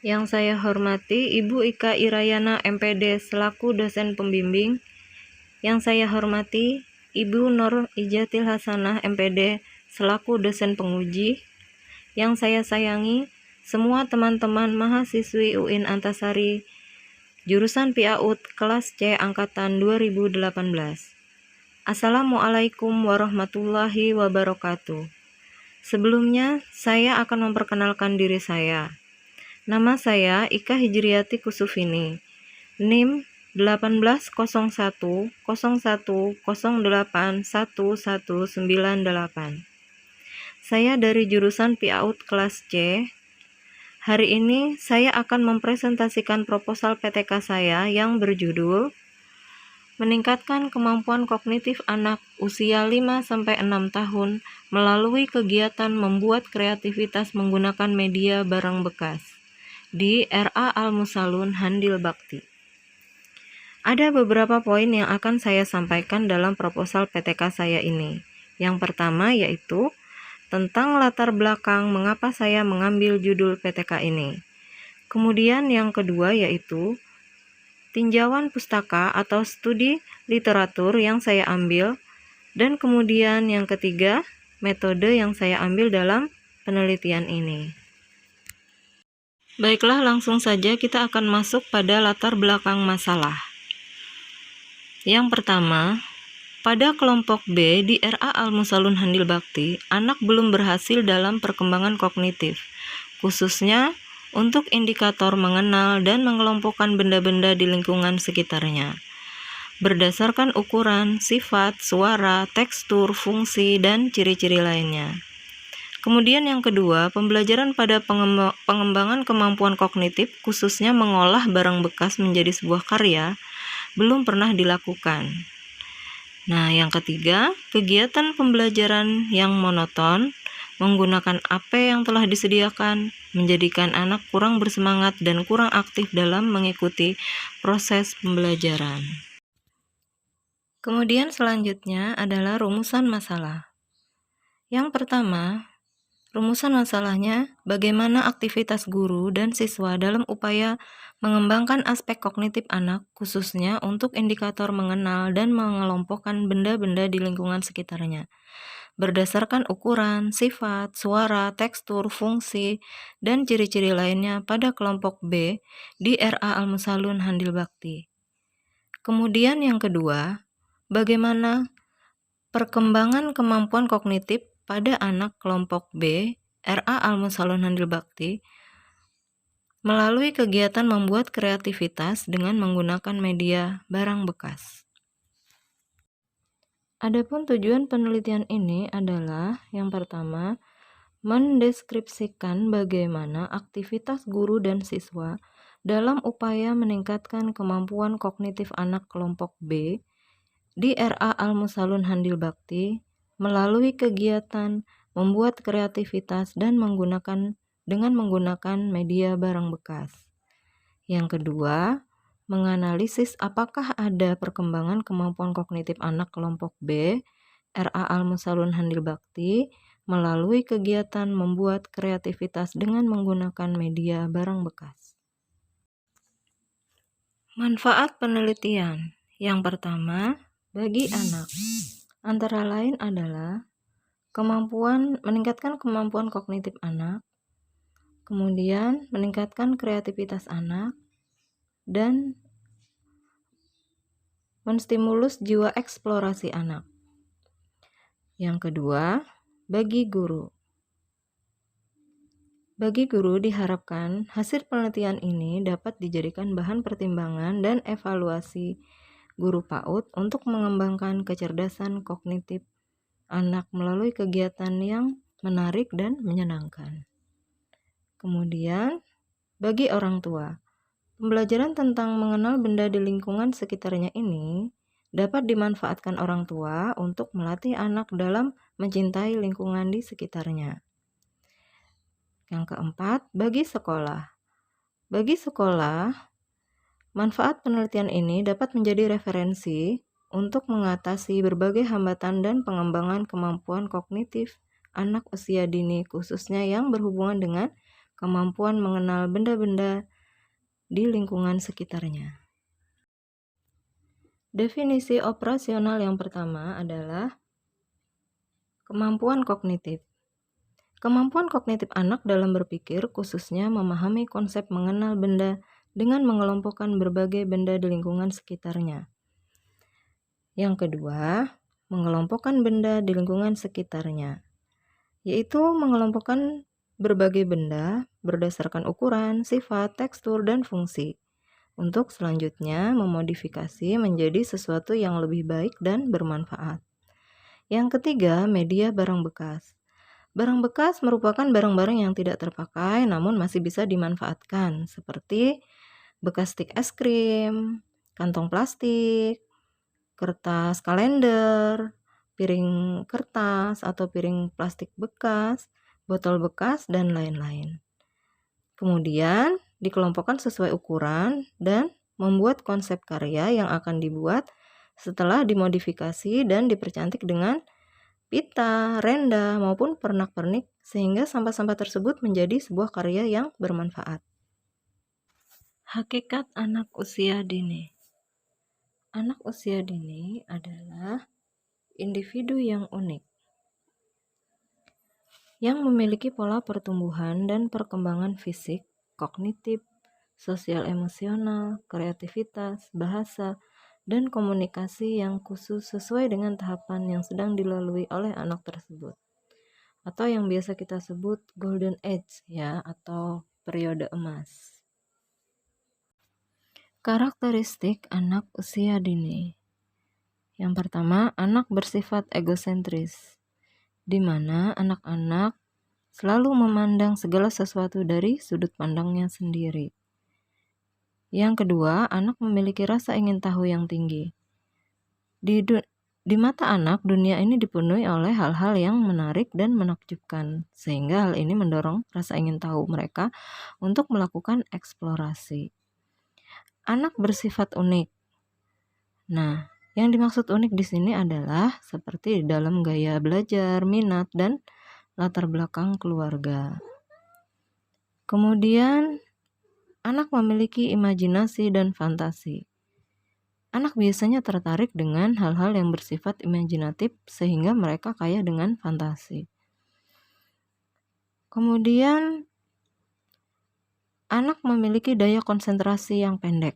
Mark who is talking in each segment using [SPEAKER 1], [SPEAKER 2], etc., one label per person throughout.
[SPEAKER 1] Yang saya hormati Ibu Ika Irayana MPD selaku dosen pembimbing. Yang saya hormati Ibu Nur Ijatil Hasanah MPD selaku dosen penguji. Yang saya sayangi semua teman-teman mahasiswi UIN Antasari jurusan PAUD kelas C angkatan 2018. Assalamualaikum warahmatullahi wabarakatuh. Sebelumnya, saya akan memperkenalkan diri saya. Nama saya Ika Hijriyati Kusufini, NIM 180101081198. Saya dari jurusan PAUD kelas C. Hari ini saya akan mempresentasikan proposal PTK saya yang berjudul Meningkatkan kemampuan kognitif anak usia 5-6 tahun melalui kegiatan membuat kreativitas menggunakan media barang bekas di RA Al-Musalun Handil Bakti. Ada beberapa poin yang akan saya sampaikan dalam proposal PTK saya ini. Yang pertama yaitu tentang latar belakang mengapa saya mengambil judul PTK ini. Kemudian yang kedua yaitu tinjauan pustaka atau studi literatur yang saya ambil, dan kemudian yang ketiga, metode yang saya ambil dalam penelitian ini. Baiklah, langsung saja kita akan masuk pada latar belakang masalah. Yang pertama, pada kelompok B di RA Al-Musalun Handil Bakti, anak belum berhasil dalam perkembangan kognitif, khususnya untuk indikator mengenal dan mengelompokkan benda-benda di lingkungan sekitarnya, berdasarkan ukuran, sifat, suara, tekstur, fungsi, dan ciri-ciri lainnya. Kemudian yang kedua, pembelajaran pada pengembangan kemampuan kognitif, khususnya mengolah barang bekas menjadi sebuah karya, belum pernah dilakukan. Nah, yang ketiga, kegiatan pembelajaran yang monoton, menggunakan AP yang telah disediakan, menjadikan anak kurang bersemangat dan kurang aktif dalam mengikuti proses pembelajaran. Kemudian selanjutnya adalah rumusan masalah. Yang pertama, rumusan masalahnya bagaimana aktivitas guru dan siswa dalam upaya mengembangkan aspek kognitif anak, khususnya untuk indikator mengenal dan mengelompokkan benda-benda di lingkungan sekitarnya, berdasarkan ukuran, sifat, suara, tekstur, fungsi, dan ciri-ciri lainnya pada kelompok B di RA Al-Musalun Handil Bakti. Kemudian yang kedua, bagaimana perkembangan kemampuan kognitif pada anak kelompok B RA Al-Musalun Handil Bakti melalui kegiatan membuat kreativitas dengan menggunakan media barang bekas. Adapun tujuan penelitian ini adalah yang pertama, mendeskripsikan bagaimana aktivitas guru dan siswa dalam upaya meningkatkan kemampuan kognitif anak kelompok B di RA Al-Musalun Handil Bakti melalui kegiatan membuat kreativitas dan menggunakan media barang bekas. Yang kedua, menganalisis apakah ada perkembangan kemampuan kognitif anak kelompok B RA Al-Musalun Handil Bakti melalui kegiatan membuat kreativitas dengan menggunakan media barang bekas. Manfaat penelitian yang pertama bagi anak antara lain adalah meningkatkan kemampuan kognitif anak, kemudian meningkatkan kreativitas anak, dan menstimulus jiwa eksplorasi anak. Yang kedua, bagi guru. Bagi guru diharapkan hasil penelitian ini dapat dijadikan bahan pertimbangan dan evaluasi guru PAUD untuk mengembangkan kecerdasan kognitif anak melalui kegiatan yang menarik dan menyenangkan. Kemudian, bagi orang tua, pembelajaran tentang mengenal benda di lingkungan sekitarnya ini dapat dimanfaatkan orang tua untuk melatih anak dalam mencintai lingkungan di sekitarnya. Yang keempat, bagi sekolah. Bagi sekolah, manfaat penelitian ini dapat menjadi referensi untuk mengatasi berbagai hambatan dan pengembangan kemampuan kognitif anak usia dini, khususnya yang berhubungan dengan kemampuan mengenal benda-benda di lingkungan sekitarnya. Definisi operasional yang pertama adalah kemampuan kognitif. Kemampuan kognitif anak dalam berpikir khususnya memahami konsep mengenal benda dengan mengelompokkan berbagai benda di lingkungan sekitarnya. Yang kedua, mengelompokkan benda di lingkungan sekitarnya, yaitu mengelompokkan berbagai benda berdasarkan ukuran, sifat, tekstur, dan fungsi, untuk selanjutnya memodifikasi menjadi sesuatu yang lebih baik dan bermanfaat. Yang ketiga, media barang bekas. Barang bekas merupakan barang-barang yang tidak terpakai namun masih bisa dimanfaatkan, seperti bekas stik es krim, kantong plastik, kertas kalender, piring kertas atau piring plastik bekas, botol bekas, dan lain-lain. Kemudian dikelompokkan sesuai ukuran dan membuat konsep karya yang akan dibuat setelah dimodifikasi dan dipercantik dengan pita, renda, maupun pernak-pernik sehingga sampah-sampah tersebut menjadi sebuah karya yang bermanfaat. Hakikat anak usia dini. Anak usia dini adalah individu yang unik, yang memiliki pola pertumbuhan dan perkembangan fisik, kognitif, sosial emosional, kreativitas, bahasa, dan komunikasi yang khusus sesuai dengan tahapan yang sedang dilalui oleh anak tersebut, atau yang biasa kita sebut golden age ya, atau periode emas. Karakteristik anak usia dini. Yang pertama, anak bersifat egosentris, di mana anak-anak selalu memandang segala sesuatu dari sudut pandangnya sendiri. Yang kedua, anak memiliki rasa ingin tahu yang tinggi. Di mata anak, dunia ini dipenuhi oleh hal-hal yang menarik dan menakjubkan, sehingga hal ini mendorong rasa ingin tahu mereka untuk melakukan eksplorasi. Anak bersifat unik. Nah, yang dimaksud unik di sini adalah seperti dalam gaya belajar, minat, dan latar belakang keluarga. Kemudian, anak memiliki imajinasi dan fantasi. Anak biasanya tertarik dengan hal-hal yang bersifat imajinatif sehingga mereka kaya dengan fantasi. Kemudian, anak memiliki daya konsentrasi yang pendek.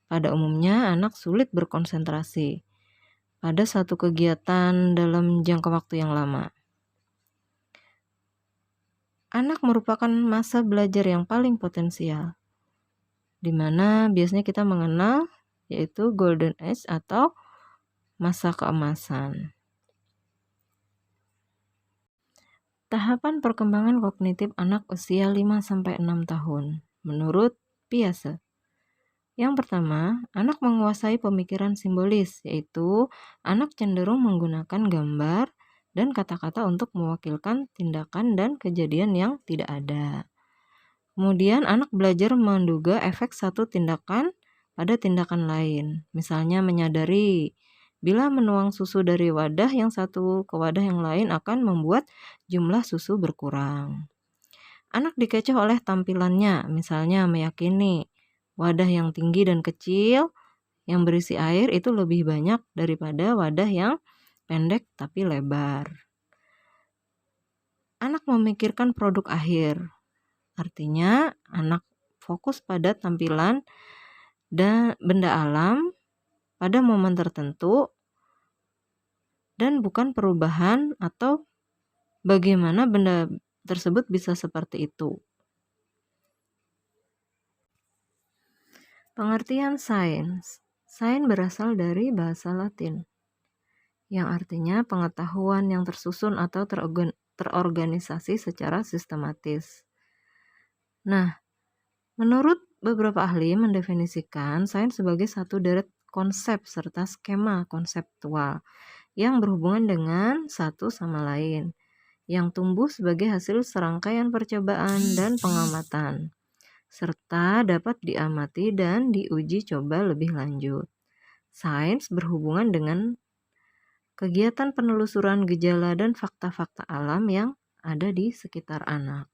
[SPEAKER 1] Pada umumnya, anak sulit berkonsentrasi pada satu kegiatan dalam jangka waktu yang lama. Anak merupakan masa belajar yang paling potensial, di mana biasanya kita mengenal yaitu golden age atau masa keemasan. Tahapan perkembangan kognitif anak usia 5-6 tahun menurut Piaget. Yang pertama, anak menguasai pemikiran simbolis, yaitu anak cenderung menggunakan gambar dan kata-kata untuk mewakilkan tindakan dan kejadian yang tidak ada. Kemudian anak belajar menduga efek satu tindakan pada tindakan lain. Misalnya menyadari bila menuang susu dari wadah yang satu ke wadah yang lain akan membuat jumlah susu berkurang. Anak dikecoh oleh tampilannya, misalnya meyakini wadah yang tinggi dan kecil yang berisi air itu lebih banyak daripada wadah yang pendek tapi lebar. Anak memikirkan produk akhir. Artinya anak fokus pada tampilan dan benda alam pada momen tertentu dan bukan perubahan atau bagaimana benda tersebut bisa seperti itu. Pengertian sains. Sains berasal dari bahasa Latin, yang artinya pengetahuan yang tersusun atau terorganisasi secara sistematis. Nah, menurut beberapa ahli mendefinisikan sains sebagai satu deret konsep serta skema konseptual yang berhubungan dengan satu sama lain, yang tumbuh sebagai hasil serangkaian percobaan dan pengamatan, serta dapat diamati dan diuji coba lebih lanjut. Sains berhubungan dengan kegiatan penelusuran gejala dan fakta-fakta alam yang ada di sekitar anak.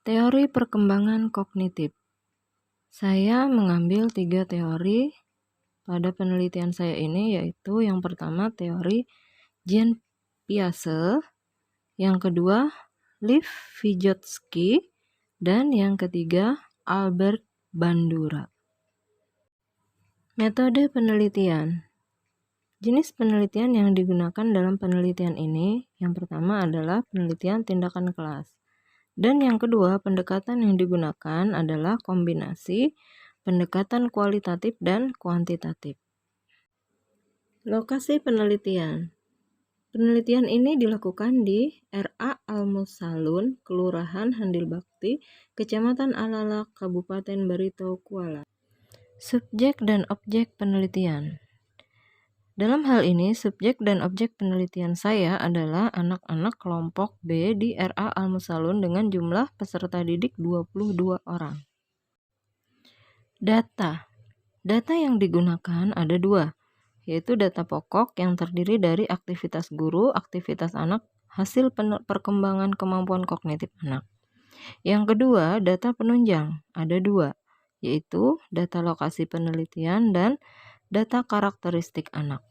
[SPEAKER 1] Teori perkembangan kognitif. Saya mengambil 3 teori pada penelitian saya ini, yaitu yang pertama teori Jean Piaget, yang kedua Lev Vygotsky, dan yang ketiga Albert Bandura. Metode penelitian. Jenis penelitian yang digunakan dalam penelitian ini, yang pertama adalah penelitian tindakan kelas. Dan yang kedua, pendekatan yang digunakan adalah kombinasi pendekatan kualitatif dan kuantitatif. Lokasi penelitian. Penelitian ini dilakukan di R.A. Al-Musalun, Kelurahan Handil Bakti, Kecamatan Alalak, Kabupaten Barito, Kuala. Subjek dan objek penelitian. Dalam hal ini, subjek dan objek penelitian saya adalah anak-anak kelompok B di R.A. Al-Musalun dengan jumlah peserta didik 22 orang. Data. Data yang digunakan ada 2, yaitu data pokok yang terdiri dari aktivitas guru, aktivitas anak, hasil perkembangan kemampuan kognitif anak. Yang kedua, data penunjang ada 2, yaitu data lokasi penelitian dan data karakteristik anak.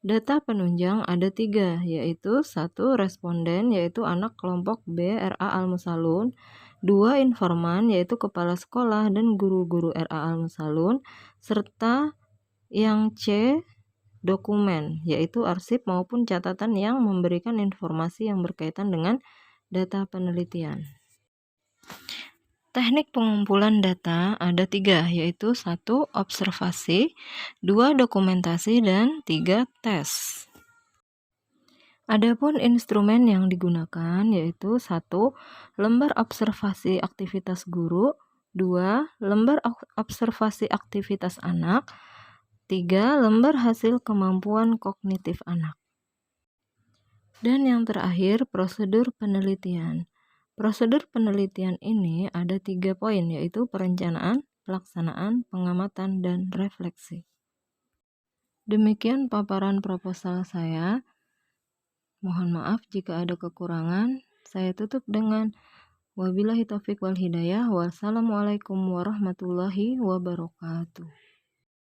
[SPEAKER 1] Data penunjang ada 3, yaitu 1 responden, yaitu anak kelompok B R.A. Al-Musalun, 2 informan, yaitu kepala sekolah dan guru-guru R.A. Al-Musalun, serta yang C dokumen, yaitu arsip maupun catatan yang memberikan informasi yang berkaitan dengan data penelitian. Teknik pengumpulan data ada 3, yaitu 1 observasi, 2 dokumentasi, dan 3 tes. Adapun instrumen yang digunakan yaitu 1 lembar observasi aktivitas guru, 2 lembar observasi aktivitas anak, 3 lembar hasil kemampuan kognitif anak. Dan yang terakhir, prosedur penelitian. Prosedur penelitian ini ada 3 poin, yaitu perencanaan, pelaksanaan, pengamatan, dan refleksi. Demikian paparan proposal saya. Mohon maaf jika ada kekurangan. Saya tutup dengan wabillahi taufiq wal hidayah. Wassalamualaikum warahmatullahi wabarakatuh.